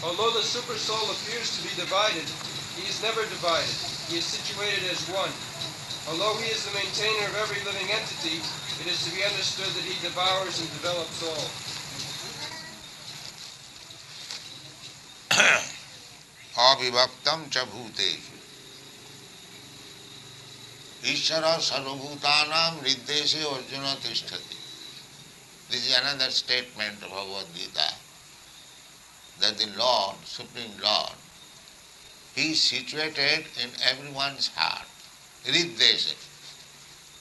Although the super soul appears to be divided, he is never divided. He is situated as one. Although he is the maintainer of every living entity, it is to be understood that he devours and develops all. Avivaktam cha bhuteshu. Ishara sarvabhutanam riddeshe arjuna tishtati. This is another statement of Bhagavad Gita, that the Lord, Supreme Lord, He is situated in everyone's heart. Riddeshe,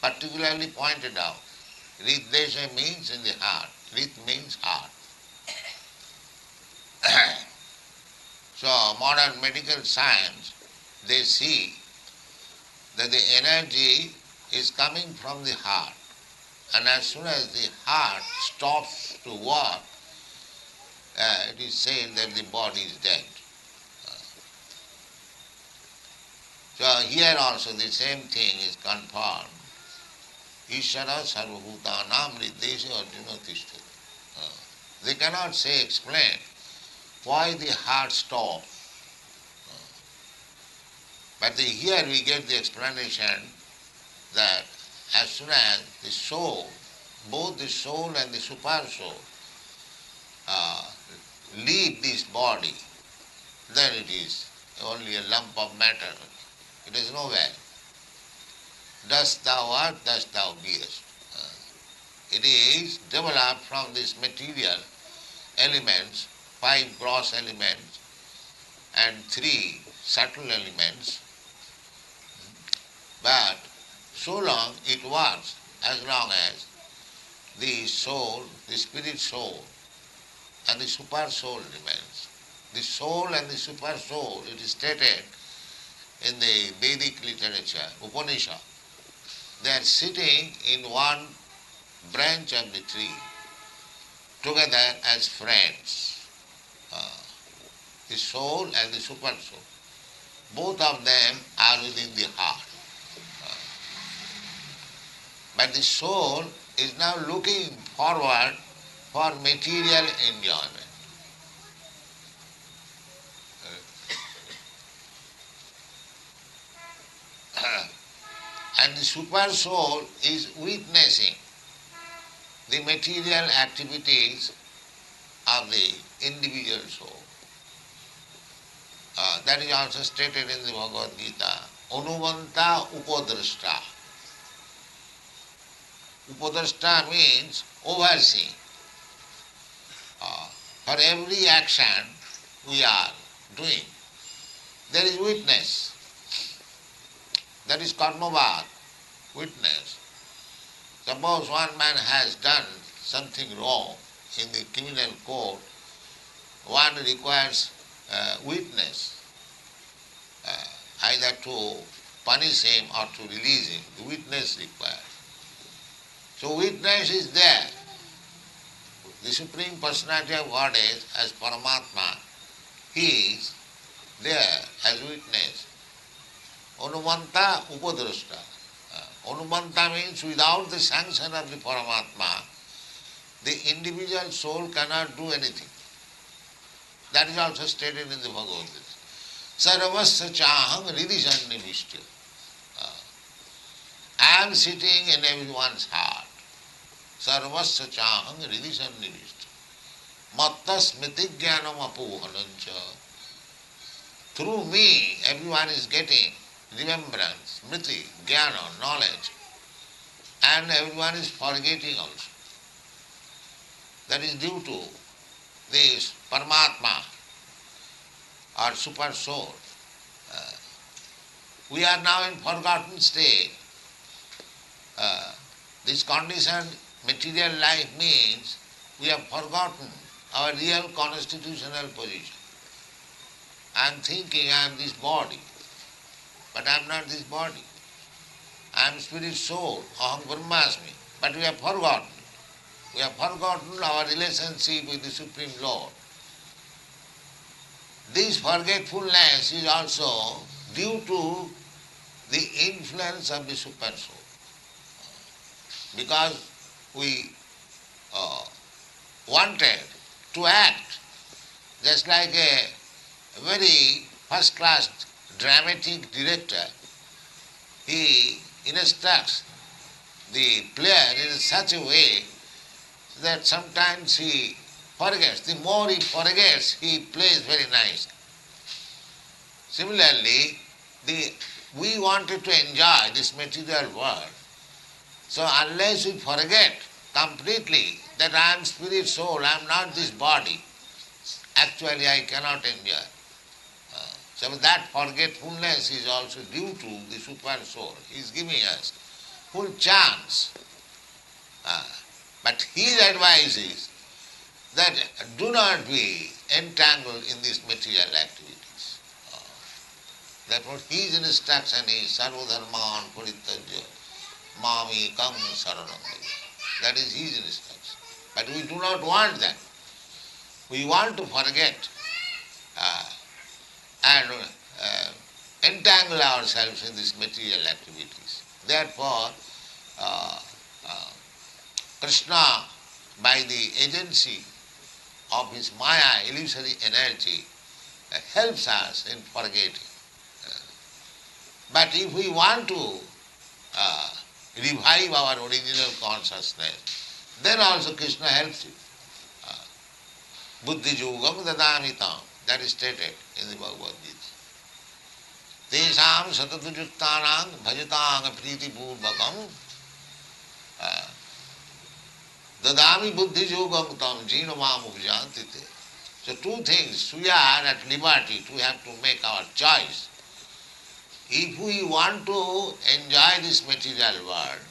particularly pointed out. Riddeshe means in the heart. Rid means heart. So modern medical science, they see that the energy is coming from the heart. And as soon as the heart stops to work, it is said that the body is dead. So here also the same thing is confirmed. Ishara sarvabhutanam riddeshe arjuna tishtati. They cannot say, explain why the heart stops. But here we get the explanation that as soon as the soul, both the soul and the super soul, leave this body, then it is only a lump of matter. It is nowhere. Dust thou art, dust thou beest. It is developed from these material elements, 5 gross elements and 3 subtle elements. But so long it works as long as the soul, the spirit soul and the super soul remains. The soul and the super soul, it is stated in the Vedic literature, Upanishad, they are sitting in one branch of the tree together as friends. The soul and the super soul. Both of them are within the heart. But the soul is now looking forward for material enjoyment. And the super soul is witnessing the material activities of the individual soul. That is also stated in the Bhagavad Gita. Anuvanta upadrashta. Upadrashta means overseeing. For every action we are doing, there is witness. That is karmavad, witness. Suppose one man has done something wrong in the criminal court, one requires witness, either to punish him or to release him. The witness required. So witness is there. The Supreme Personality of Godhead as Paramatma, He is there as witness. Anumanta upadrashta. Anumanta means without the sanction of the Paramatma, the individual soul cannot do anything. That is also stated in the Bhagavad Gita. Sarvasya chaham ridisannivishya. I am sitting in everyone's heart. Sarvasya chaham ridisannivishya. Matta smriti jnanam apohanancha. Through me, everyone is getting remembrance, smriti, jnana, knowledge. And everyone is forgetting also. That is due to this Paramatma or super soul. We are now in forgotten state. This conditioned material life means we have forgotten our real constitutional position. I am thinking I am this body, but I am not this body. I am spirit soul, aham brahmasmi, but we have forgotten. We have forgotten our relationship with the Supreme Lord. This forgetfulness is also due to the influence of the super soul. Because we wanted to act just like a very first-class dramatic director, he instructs the player in such a way that sometimes he forgets. The more he forgets, he plays very nice. Similarly, we wanted to enjoy this material world. So unless we forget completely that I am spirit soul, I am not this body, actually I cannot enjoy. So that forgetfulness is also due to the super soul. He is giving us full chance. But his advice is that do not be entangled in these material activities. Therefore his instruction is sarvadharman parityajya mami kam saranam devi. That is his instruction. But we do not want that. We want to forget and entangle ourselves in these material activities. Therefore, Krishna, by the agency of his Maya, illusory energy, helps us in forgetting. But if we want to revive our original consciousness, then also Krishna helps you. Buddhi yogam dadamitam, that is stated in the Bhagwat Gita. Tesam satatujuktanang bhajatang priti purvakam dadami buddhi yogam tam jinamam upjantite. So two things, we are at liberty to have to make our choice. If we want to enjoy this material world,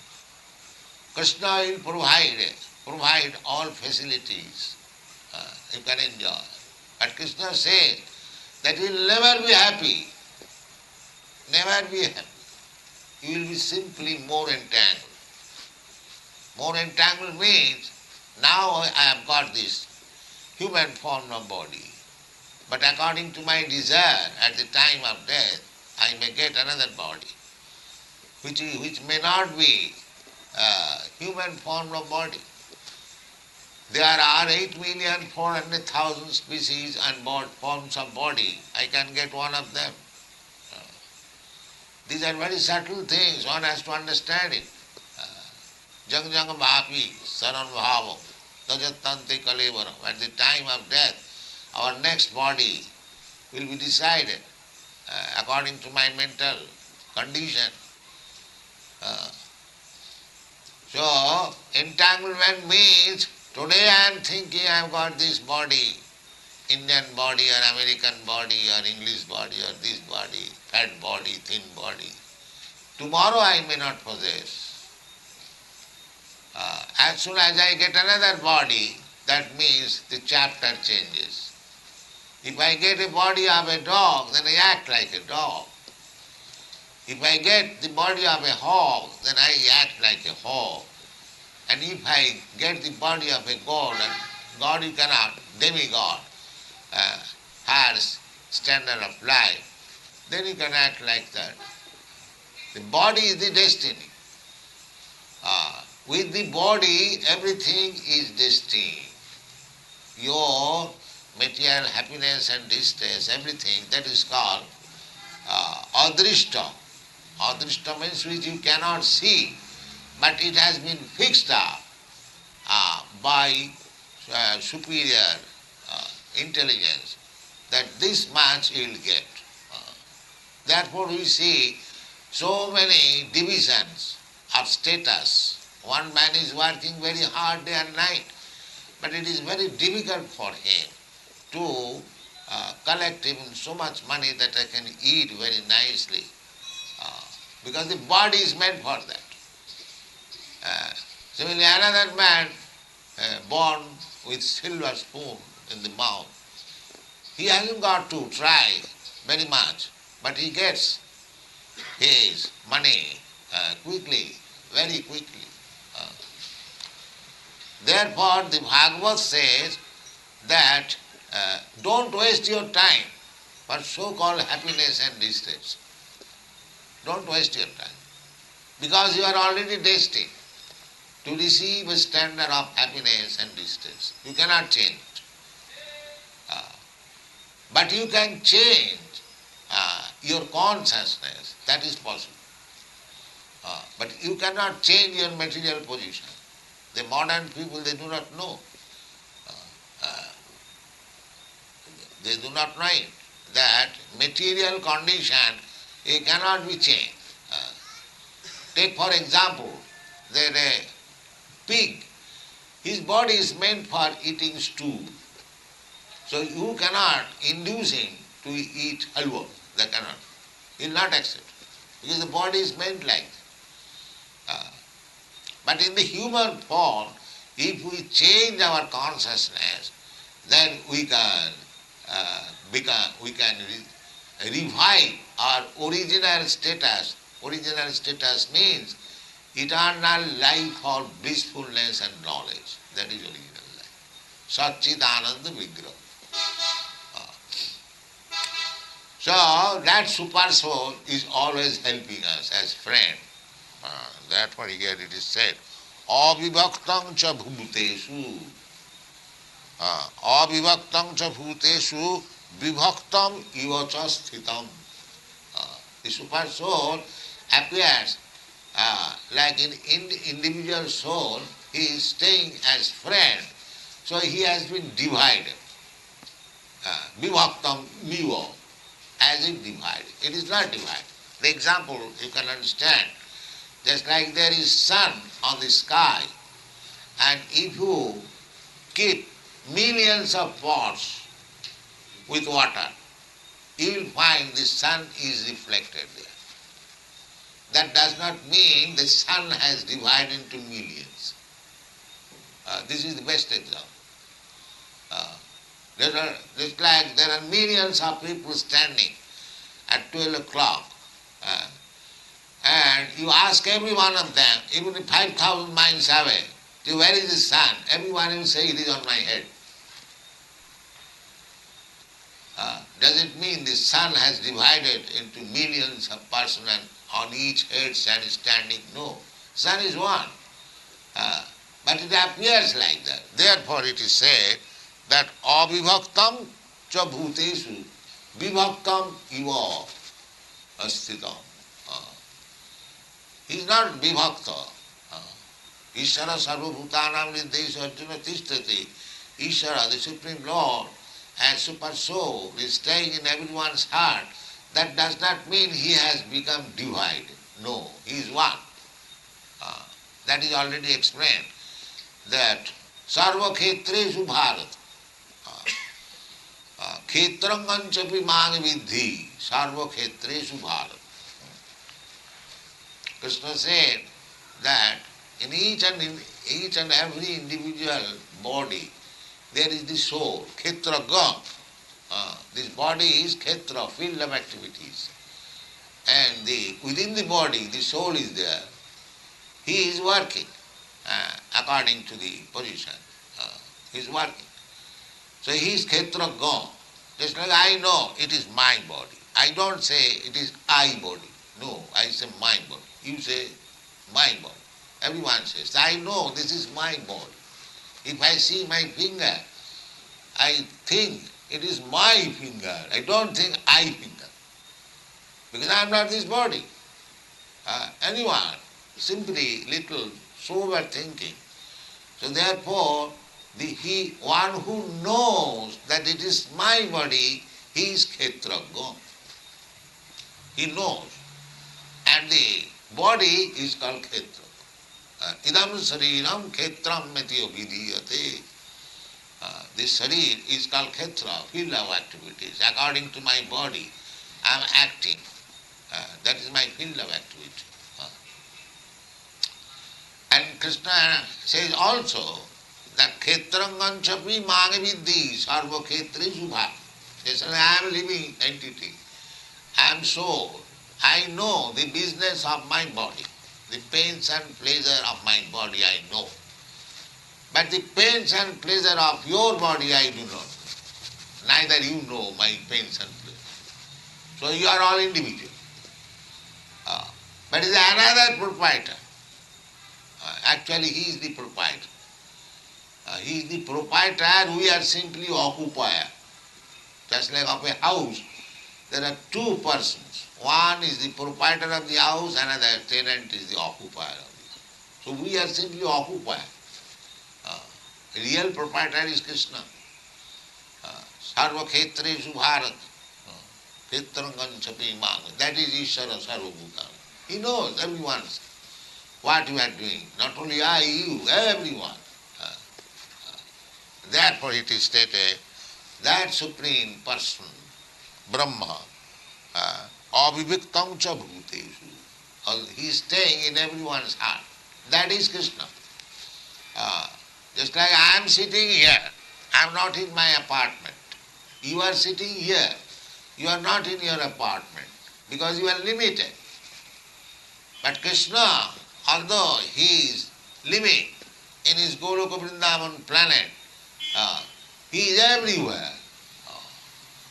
Krishna will provide all facilities. You can enjoy. But Krishna says that you will never be happy. Never be happy. You will be simply more entangled. More entangled means now I have got this human form of body. But according to my desire, at the time of death, I may get another body, which may not be human form of body. There are 8,400,000 species and forms of body. I can get one of them. These are very subtle things. One has to understand it. Jang jang bhapi saran bhavam tajatante kalevaram. At the time of death, our next body will be decided according to my mental condition. So, entanglement means today I am thinking I have got this body, Indian body or American body or English body or this body, fat body, thin body. Tomorrow I may not possess. As soon as I get another body, that means the chapter changes. If I get a body of a dog, then I act like a dog. If I get the body of a hog, then I act like a hog. And if I get the body of a god, and God you cannot, demigod, higher standard of life, then you can act like that. The body is the destiny. With the body, everything is destined. Your material happiness and distress, everything, that is called adrishta. Adrishta means which you cannot see, but it has been fixed up by superior intelligence that this much you will get. Therefore we see so many divisions of status. One man is working very hard day and night, but it is very difficult for him to collect even so much money that I can eat very nicely, because the body is meant for that. Similarly, another man born with silver spoon in the mouth, he hasn't got to try very much, but he gets his money quickly, very quickly. Therefore, the Bhagwat says that don't waste your time for so-called happiness and distress. Don't waste your time, because you are already destined to receive a standard of happiness and distress. You cannot change it. But you can change your consciousness, that is possible. But you cannot change your material position. The modern people, they do not know. They do not know it, that material condition it cannot be changed. Take for example, that a pig, his body is meant for eating stew. So you cannot induce him to eat halwa. They cannot. He will not accept. Because the body is meant like that. But in the human form, if we change our consciousness, then we can revive our original status. Original status means eternal life or blissfulness and knowledge. That is original life. Satchidananda Vigraha. So that super soul is always helping us as friend. That's what here it is said. Avivaktam cha bhuteshu. Avivaktam cha bhuteshu vivaktam iva cha sthitam. The super soul appears like in individual soul, he is staying as friend. So he has been divided. Vivaktam miva, as if divided. It is not divided. The example you can understand. Just like there is sun on the sky, and if you keep millions of pots with water, you will find the sun is reflected there. That does not mean the sun has divided into millions. This is the best example. Just like there are millions of people standing at 12 o'clock, and you ask every one of them, even 5,000 miles away, where is the sun? Everyone will say it is on my head. Does it mean the sun has divided into millions of persons and on each head sun is standing? No. Sun is one. But it appears like that. Therefore it is said that avivaktam cha bhuteshu vivaktam iva asthitam. He is not vivakta. Ishara sarvabhutanam nirdesha arjuna tishtati. Ishara, the Supreme Lord, as super soul, is staying in everyone's heart. That does not mean he has become divided. No, he is one. That is already explained. That sarva khetreshu bharat. Khetrangan chapi mang vidhi. Sarva khetreshu bharat. Krishna said that in each and every individual body there is the soul, khetraga. This body is khetra, field of activities. And within the body the soul is there. He is working according to the position. He is working. So he is khetraga. Just like I know it is my body. I don't say it is I body. No, I say my body. You say my body. Everyone says, I know this is my body. If I see my finger, I think it is my finger. I don't think I finger. Because I am not this body. Anyone, simply little sober thinking. So therefore, one who knows that it is my body, he is khetraga. He knows. And the body is called khetra. Idam sariram khetram metyo vidhiyate. This sharir is called khetra, field of activities. According to my body, I am acting. That is my field of activity. And Krishna says also that khetrangan chapi magavidhi sarva khetre subha. He says, I am living entity. I am soul. I know the business of my body. The pains and pleasure of my body I know. But the pains and pleasure of your body I do not know. Neither you know my pains and pleasure. So you are all individual. But is another proprietor. Actually he is the proprietor. He is the proprietor, we are simply occupier. Just just like of a house, there are two persons. One is the proprietor of the house, another tenant is the occupier of the house. So we are simply occupier. Real proprietor is Krishna. Sarva khetreshu bharat. Khetrangan chapi manga. That is Ishvara Sarva Bhutana. He knows everyone's what you are doing. Not only I, you, everyone. Therefore it is stated that Supreme Person, Brahma, aviviktam cha bhuteshu. He is staying in everyone's heart. That is Krishna. Just like I am sitting here, I am not in my apartment. You are sitting here, you are not in your apartment because you are limited. But Krishna, although he is living in his Goloka Vrindavan planet, he is everywhere.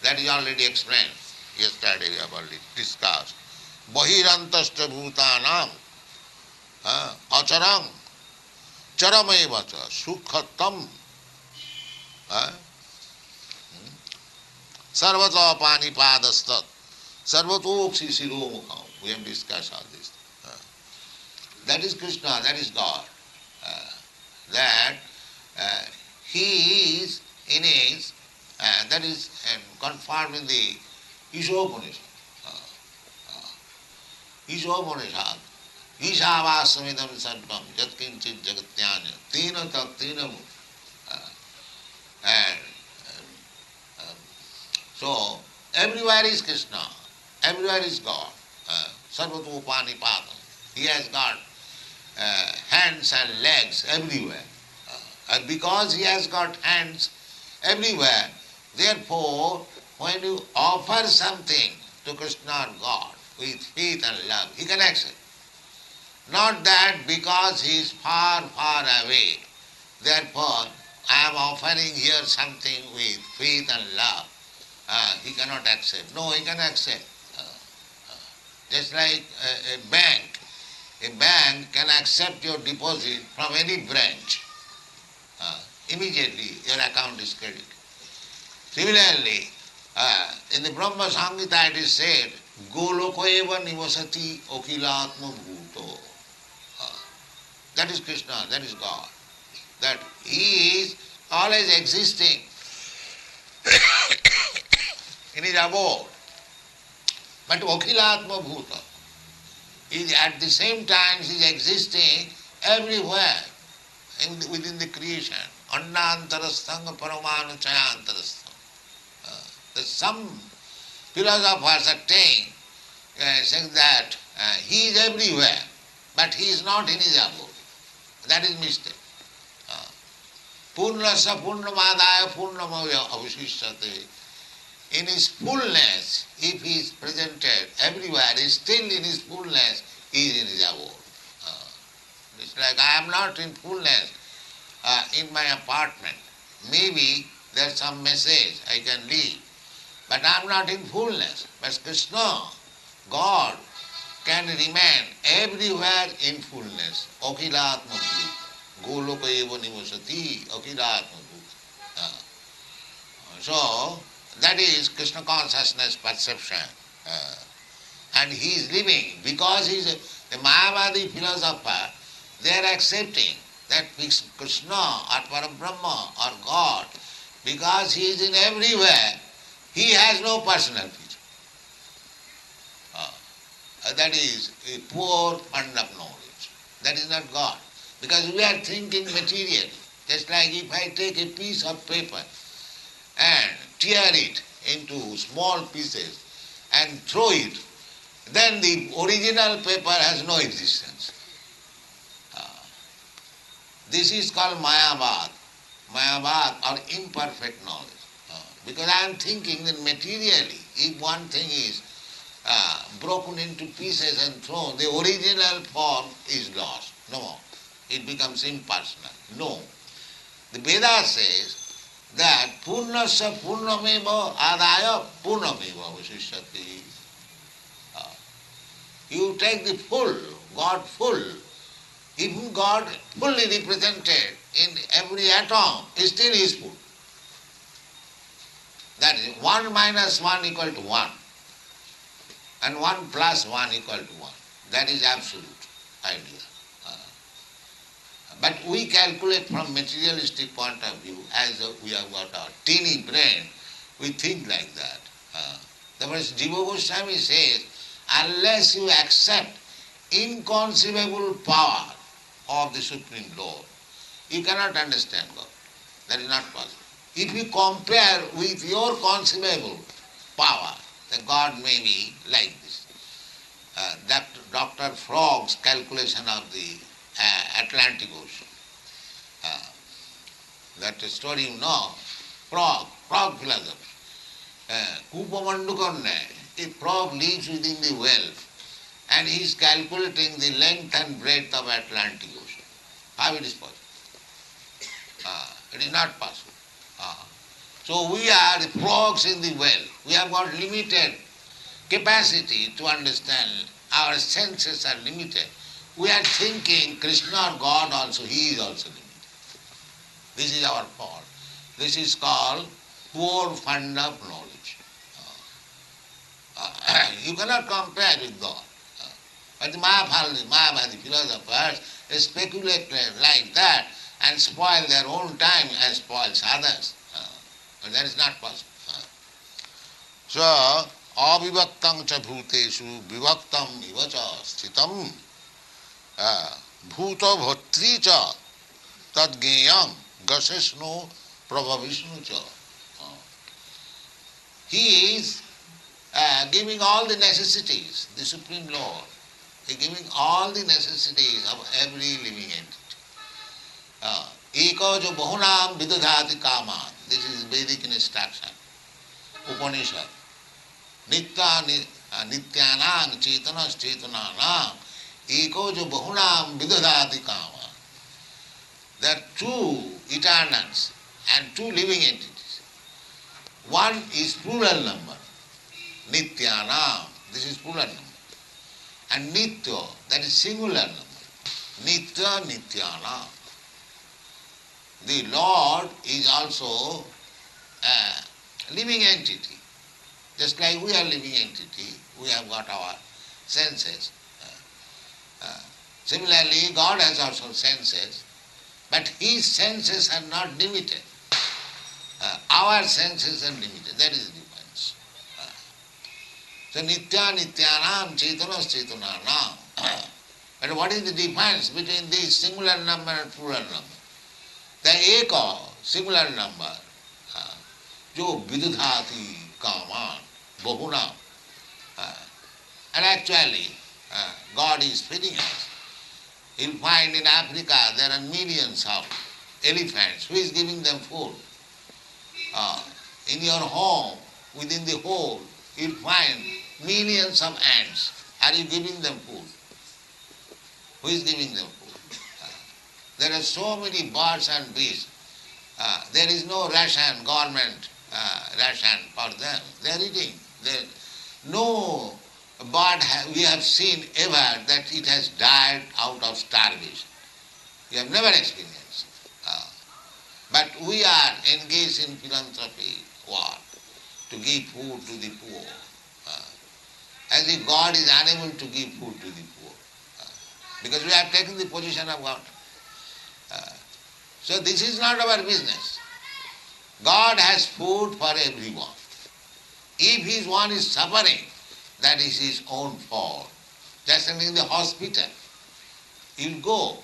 That is already explained. Yesterday we have already discussed. Bahirantashta bhutanam acharang charameva cha sukhatam sarvata panipadastat sarvatoksi siromukham. We have discussed all this. That is Krishna, that is God. That he is in his, that is confirmed in the Ishopanishad. Ishopanishad. Ishavassamidam sarvam yatkinchit jagatyanya tina taktina mu. And so everywhere is Krishna, everywhere is God. Sarvatopanipadam. He has got hands and legs everywhere. And because he has got hands everywhere, therefore, when you offer something to Krishna or God with faith and love, he can accept. Not that because he is far, far away, therefore I am offering here something with faith and love, he cannot accept. No, he can accept. Just like a bank. A bank can accept your deposit from any branch. Immediately your account is credited. Similarly, in the Brahma Samhita it is said, Golokoeva nivasati okhilatma bhuto. That is Krishna, that is God. That he is always existing in his abode. But okhilatma bhuta is at the same time he is existing everywhere within the creation. Annantarastanga paramanu chayantarastanga. Some philosophers are saying that he is everywhere, but he is not in his abode. That is mistake. Purnasya purnamadaya purnamaya avashishyate. In his fullness, if he is presented everywhere, he is still in his fullness, he is in his abode. It's like I am not in fullness in my apartment. Maybe there is some message I can leave, but I am not in fullness. But Krishna, God, can remain everywhere in fullness. Okhilatma bhuta. Goloka eva nivasati. Okhilatma bhuta. So, that is Krishna consciousness perception. And he is living. Because he is a Mayavadi philosopher, they are accepting that Krishna or Parabrahma or God, because he is in everywhere, he has no personal feature. That is a poor fund of knowledge. That is not God. Because we are thinking materially. Just like if I take a piece of paper and tear it into small pieces and throw it, then the original paper has no existence. This is called Mayavad. Mayavad or imperfect knowledge. Because I am thinking that materially, if one thing is broken into pieces and thrown, the original form is lost. No, it becomes impersonal. No. The Veda says that Purnasya Purnameva Adaya Purnameva Vasishyati. You take the full, God full. Even God fully represented in every atom, still is full. That is 1 minus 1 equal to 1. And 1 plus 1 equal to 1. That is absolute idea. But we calculate from materialistic point of view, as we have got our teeny brain, we think like that. Therefore, Jiva Goswami says, unless you accept inconceivable power of the Supreme Lord, you cannot understand God. That is not possible. If you compare with your conceivable power, then God may be like this. That Dr. Frog's calculation of the Atlantic Ocean. That story you know, frog philosophy. Kupamandukarne, a frog lives within the well and he is calculating the length and breadth of Atlantic Ocean. How it is possible? It is not possible. So we are the frogs in the well. We have got limited capacity to understand. Our senses are limited. We are thinking Krishna or God also, he is also limited. This is our fault. This is called poor fund of knowledge. You cannot compare with God. But the Mayavadi philosophers speculate like that and spoil their own time and spoils others. But that is not possible. So, avivaktam cha bhuteshu vivaktam iva cha sthitam bhuta bhatri cha tad geyam gasesno prabhavishnu cha. He is giving all the necessities, the Supreme Lord. He is giving all the necessities of every living entity. Eko jo bahunam vidadhati kaman. This is Vedic instruction. Upanishad. Nityanang chetanas chetananam eko jo bahunam vidadhati kaman. There are two eternals and two living entities. One is plural number, Nityanam, this is plural number. And Nitya, that is singular number, Nitya Nityanam. The Lord is also a living entity. Just like we are living entity, we have got our senses. Similarly, God has also senses, but His senses are not limited. Our senses are limited. That is the difference. So Nitya Nityanam Chetanas Chetananam. But what is the difference between this singular number and plural number? The Eka, singular number, jo vidudhati kaman, bahunam. And actually, God is feeding us. You'll find in Africa there are millions of elephants. Who is giving them food? In your home, within the hole, you'll find millions of ants. Are you giving them food? Who is giving them food? There are so many birds and beasts. There is no ration, government ration for them. They are eating. No bird we have seen ever that it has died out of starvation. We have never experienced. But we are engaged in philanthropy work to give food to the poor. As if God is unable to give food to the poor. Because we have taken the position of God. So this is not our business. God has food for everyone. If one is suffering, that is his own fault. Just like in the hospital, you'll go,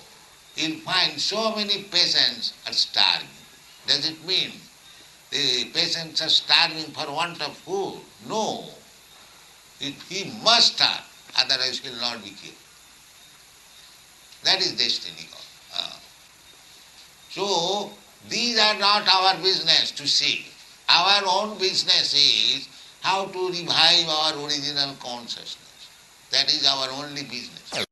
you'll find so many patients are starving. Does it mean the patients are starving for want of food? No. He must starve, otherwise he will not be killed. That is destiny. So, these are not our business to see. Our own business is how to revive our original consciousness. That is our only business.